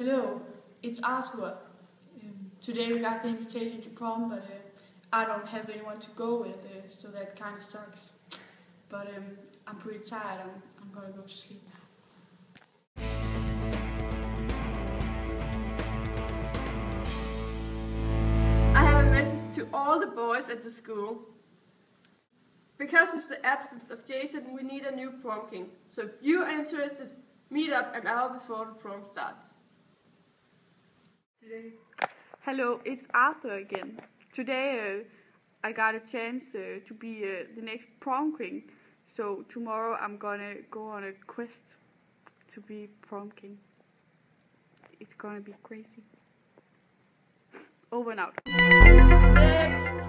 Hello, it's Arthur. Today we got the invitation to prom, but I don't have anyone to go with, so that kind of sucks. But I'm pretty tired. I'm gonna go to sleep now. I have a message to all the boys at the school. Because of the absence of Jason, we need a new prom king. So if you are interested, meet up an hour before the prom starts. Hello, it's Arthur again. Today I got a chance to be the next prom king. So tomorrow I'm gonna go on a quest to be prom king. It's gonna be crazy. Over and out. Next!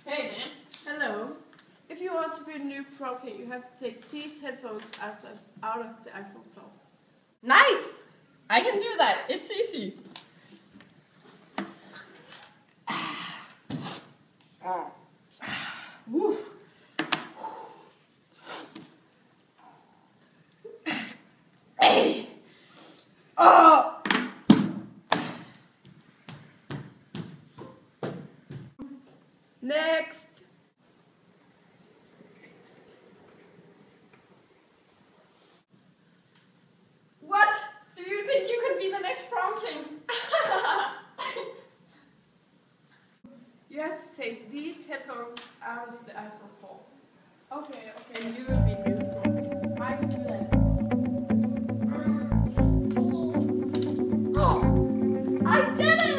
Hey man. Hello. If you want to be a new prom king, you have to take these headphones out of the iPhone 12. Nice! I can do that. It's easy. Woo. Hey. Oh. Next! What? Do you think you could be the next prom king? You have to take these headphones out of the iPhone 4. Okay. And you will be new prom king. I can do that. I did it!